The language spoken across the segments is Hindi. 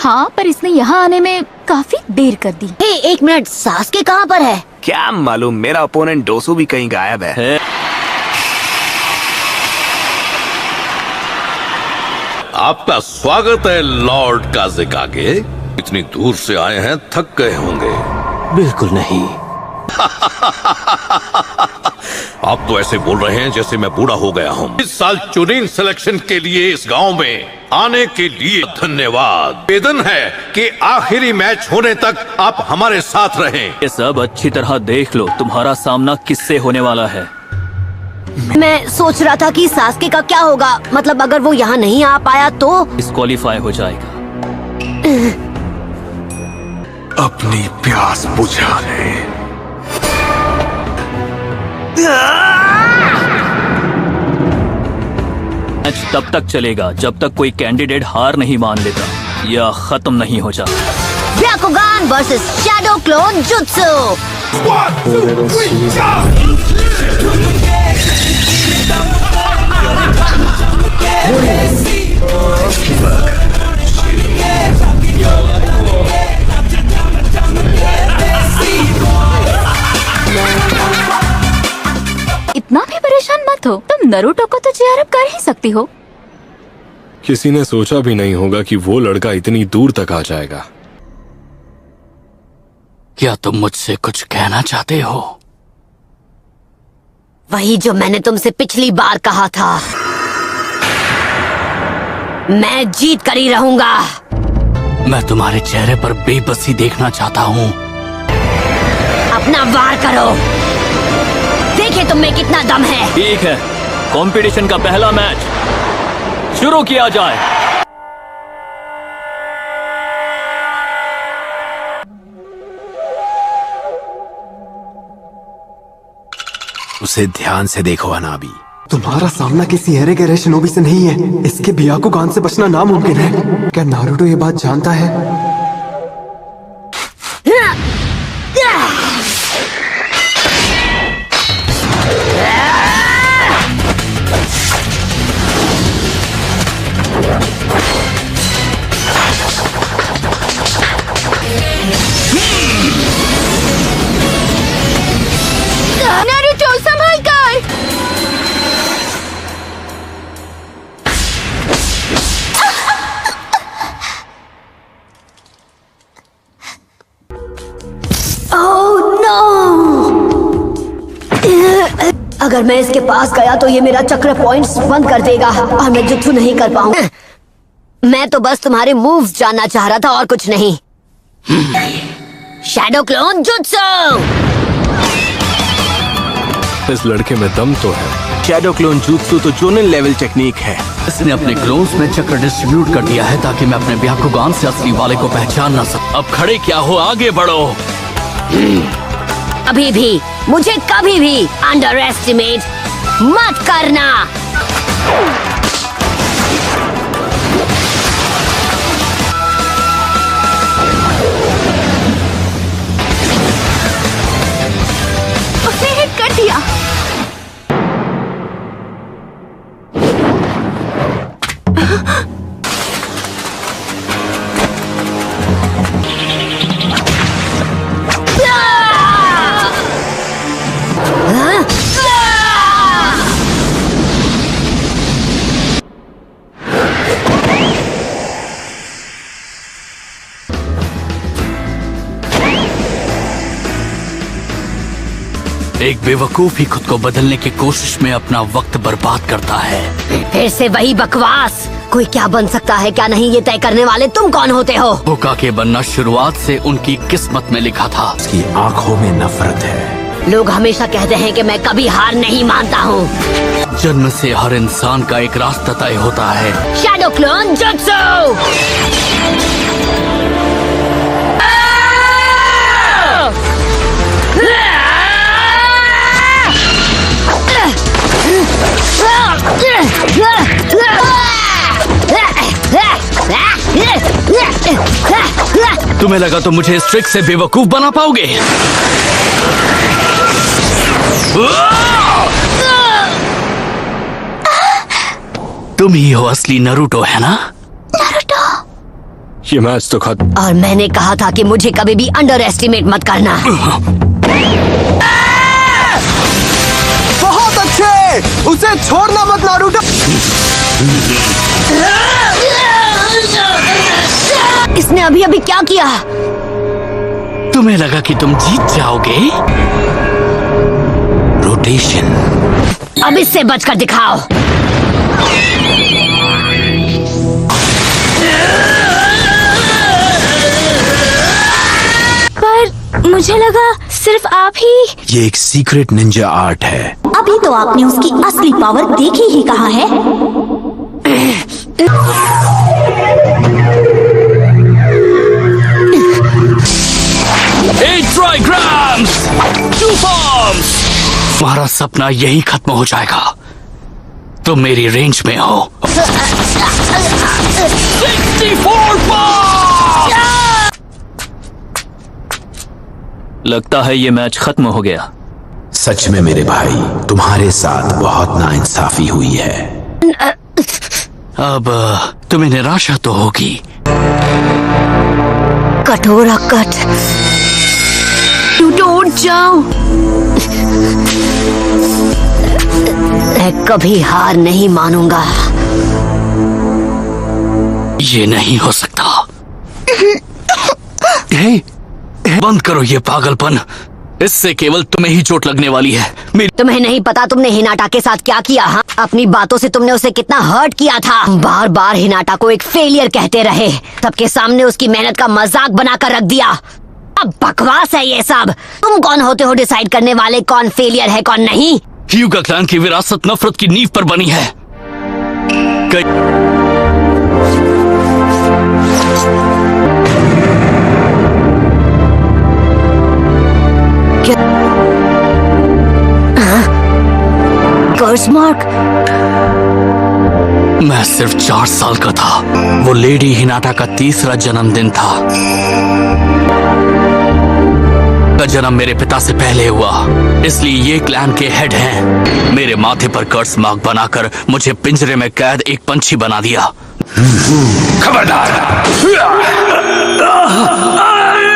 हाँ, पर इसने यहाँ आने में काफी देर कर दी। हे, एक मिनट, सास्के कहाँ पर है? क्या मालूम, मेरा ओपोनेंट डोसू भी कहीं गायब है। आपका स्वागत है लॉर्ड काज़ेकागे। इतनी दूर से आए हैं, थक गए होंगे। बिल्कुल नहीं। आप तो ऐसे बोल रहे हैं जैसे मैं बूढ़ा हो गया हूँ। इस साल चुनिंग सिलेक्शन के लिए इस गांव में आने के लिए धन्यवाद। निवेदन है कि आखिरी मैच होने तक आप हमारे साथ रहें। ये सब अच्छी तरह देख लो, तुम्हारा सामना किससे होने वाला है। मैं सोच रहा था कि सास्के का क्या होगा, मतलब अगर वो यहाँ नहीं आ पाया तो डिस्क्वालीफाई हो जाएगा। अपनी प्यास बुझा ले। मैच तब तक चलेगा जब तक कोई कैंडिडेट हार नहीं मान लेता या खत्म नहीं हो जाता। ब्याकुगान वर्सेस शैडो क्लोन जुत्सु। इतना भी परेशान मत हो, तुम नरूटो को तो चेयर अप कर ही सकती हो। किसी ने सोचा भी नहीं होगा कि वो लड़का इतनी दूर तक आ जाएगा। क्या तुम मुझसे कुछ कहना चाहते हो? वही जो मैंने तुमसे पिछली बार कहा था। मैं जीत कर ही रहूंगा। मैं तुम्हारे चेहरे पर बेबसी देखना चाहता हूँ। अपना वार करो, देखिए तुम में कितना दम है। ठीक है, कंपटीशन का पहला मैच शुरू किया जाए। उसे ध्यान से देखो अनाबी। तुम्हारा सामना किसी एरे शिनोबी से नहीं है। इसके ब्याकुगान से बचना नामुमकिन है। क्या नारुतो ये बात जानता है? नारुतो संभल कर। Oh no! अगर मैं इसके पास गया तो ये मेरा चक्र पॉइंट्स बंद कर देगा और मैं जुत्सु नहीं कर पाऊंगा। मैं तो बस तुम्हारे मूव्स जानना चाह रहा था और कुछ नहीं। Shadow clone jutsu. इस लड़के में दम तो है। शैडो क्लोन jutsu तो जोनिन लेवल टेक्निक है। इसने अपने क्लोन्स में चक्र डिस्ट्रीब्यूट कर दिया है ताकि मैं अपने ब्याकुगान से असली वाले को पहचान ना सकूं। अब खड़े क्या हो, आगे बढ़ो। अभी भी मुझे कभी भी अंडर एस्टिमेट मत करना। उसे हिट कर दिया। एक बेवकूफ ही खुद को बदलने की कोशिश में अपना वक्त बर्बाद करता है। फिर से वही बकवास। कोई क्या बन सकता है क्या नहीं, ये तय करने वाले तुम कौन होते हो? होकागे बनना शुरुआत से उनकी किस्मत में लिखा था। उसकी आंखों में नफरत है। लोग हमेशा कहते हैं कि मैं कभी हार नहीं मानता हूँ। जन्म से हर इंसान का एक रास्ता तय होता है। Shadow clone jutsu. तुम्हें लगा तो मुझे इस ट्रिक से बेवकूफ बना पाओगे? तुम ही हो असली नरूटो, है ना? नारुतो, ये मैच तो खत्म। और मैंने कहा था कि मुझे कभी भी अंडर एस्टिमेट मत करना। बहुत अच्छे, उसे छोड़ना मत नारुतो। इसने अभी अभी क्या किया? तुम्हें लगा कि तुम जीत जाओगे? रोटेशन। अब इससे बचकर दिखाओ। पर मुझे लगा सिर्फ आप ही। ये एक सीक्रेट निंजा आर्ट है। अभी तो आपने उसकी असली पावर देखी ही कहाँ है। ट्राइग्राम्स, टू फॉर्म्स। तुम्हारा सपना यही खत्म हो जाएगा। तुम मेरी रेंज में हो। 64 पावर! लगता है ये मैच खत्म हो गया। सच में मेरे भाई, तुम्हारे साथ बहुत नाइंसाफी हुई है। अब तुम्हें निराशा तो होगी। कटोरा कट, टूटो उठ जाओ। मैं कभी हार नहीं मानूंगा। ये नहीं हो सकता। हे, बंद करो ये पागलपन। इससे केवल तुम्हें ही चोट लगने वाली है। तुम्हें नहीं पता तुमने हिनाटा के साथ क्या किया? हाँ, अपनी बातों से तुमने उसे कितना हर्ट किया था। बार बार हिनाटा को एक फेलियर कहते रहे। सबके सामने उसकी मेहनत का मजाक बनाकर रख दिया। अब बकवास है ये सब। तुम कौन होते हो डिसाइड करने वाले कौन फेलियर है कौन नहीं? ह्यूगा क्लैन की विरासत नफरत की नींव पर बनी है। कर्स मार्क। मैं सिर्फ 4 साल का था। वो लेडी हिनाटा का 3रा जन्मदिन था। का जन्म मेरे पिता से पहले हुआ, इसलिए ये क्लैन के हेड हैं। मेरे माथे पर कर्स मार्क बनाकर मुझे पिंजरे में कैद एक पंछी बना दिया। खबरदार!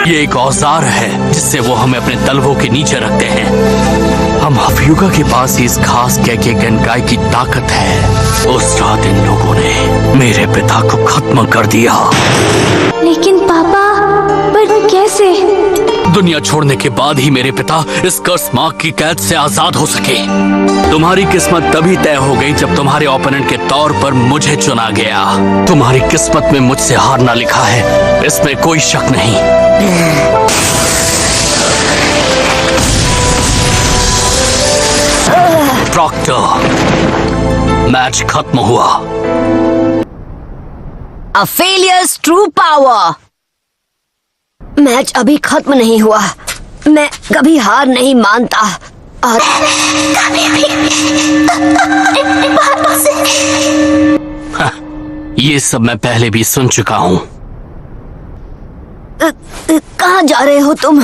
ये एक औजार है जिससे वो हमें अपने तलवों के नीचे रखते हैं। हम ह्यूगा के पास ही इस खास कैके गनकाई की ताकत है। उस रात इन लोगों ने मेरे पिता को खत्म कर दिया। लेकिन पापा, पर कैसे? दुनिया छोड़ने के बाद ही मेरे पिता इस कर्स मार्क की कैद से आजाद हो सके। तुम्हारी किस्मत तभी तय हो गई जब तुम्हारे ओपोनेंट के तौर पर मुझे चुना गया। तुम्हारी किस्मत में मुझसे हारना लिखा है, इसमें कोई शक नहीं। प्रॉक्टर, मैच खत्म हुआ। A failures true power। Match अभी खत्म नहीं हुआ। मैं कभी हार नहीं मानता और कभी भी ये सब मैं पहले भी सुन चुका हूँ। कहाँ जा रहे हो तुम?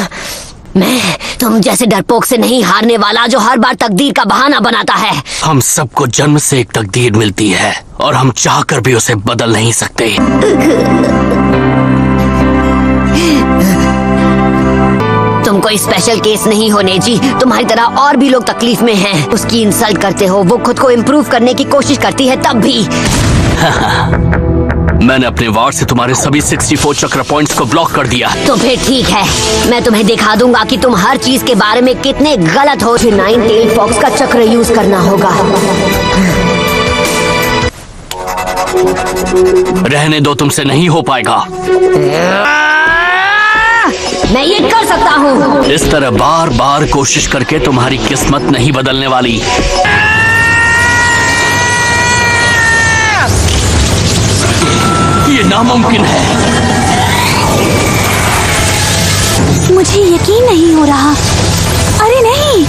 तुम जैसे डरपोक से नहीं हारने वाला जो हर बार तकदीर का बहाना बनाता है। हम सबको जन्म से एक तकदीर मिलती है और हम चाहकर भी उसे बदल नहीं सकते। तुम कोई स्पेशल केस नहीं हो नेजी। तुम्हारी तरह और भी लोग तकलीफ में हैं। उसकी इंसल्ट करते हो, वो खुद को इम्प्रूव करने की कोशिश करती है तब भी। मैंने अपने वार से तुम्हारे सभी 64 चक्र पॉइंट्स को ब्लॉक कर दिया। तो फिर ठीक है, मैं तुम्हें दिखा दूंगा कि तुम हर चीज के बारे में कितने गलत हो। 9 टेल फॉक्स का चक्र यूज करना होगा। रहने दो, तुमसे नहीं हो पाएगा। मैं ये कर सकता हूँ। इस तरह बार बार कोशिश करके तुम्हारी किस्मत नहीं बदलने वाली। ये नामुमकिन है। मुझे यकीन नहीं हो रहा। अरे नहीं,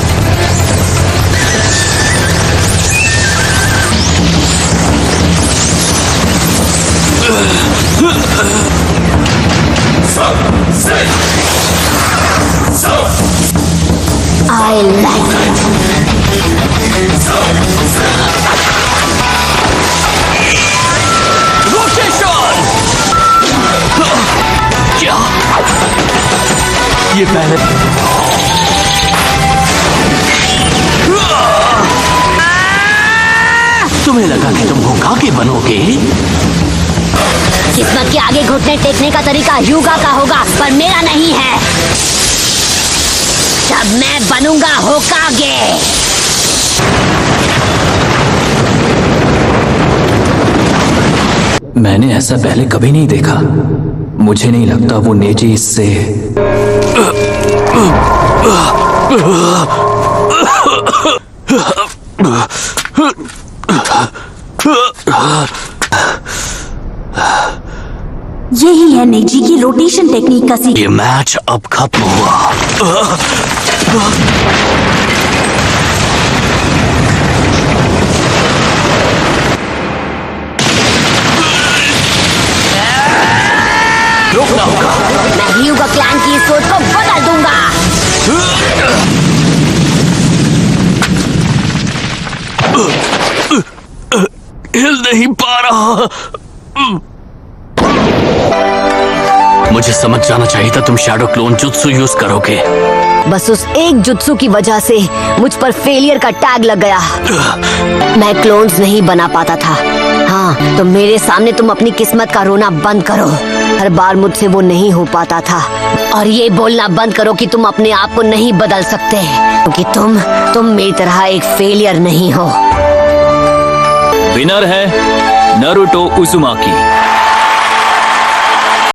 I like it. रोटेशन! ये पहले तुम्हें लगा कि तुम होकागे बनोगे? किस्मत के आगे घुटने टेकने का तरीका ह्यूगा का होगा, पर मेरा नहीं है। जब मैं बनूंगा होकागे। मैंने ऐसा पहले कभी नहीं देखा। मुझे नहीं लगता वो नेजी इससे यही है नेजी की रोटेशन टेक्निक का ये मैच अब खत्म हुआ। रोकना होगा। मैं ह्यूगा क्लैन की सोच को बदल दूंगा। हिल नहीं पा रहा। मुझे समझ जाना चाहिए था तुम शैडो क्लोन जुत्सु यूज करोगे। बस उस एक जुत्सु की वजह से मुझ पर फेलियर का टैग लग गया। मैं क्लोन्स नहीं बना पाता था। हाँ, तो मेरे सामने तुम अपनी किस्मत का रोना बंद करो। हर बार मुझसे वो नहीं हो पाता था। और ये बोलना बंद करो कि तुम अपने आप को नहीं बदल सकते, क्योंकि तुम मेरी तरह एक फेलियर नहीं हो। विनर है नारुतो उजुमाकी।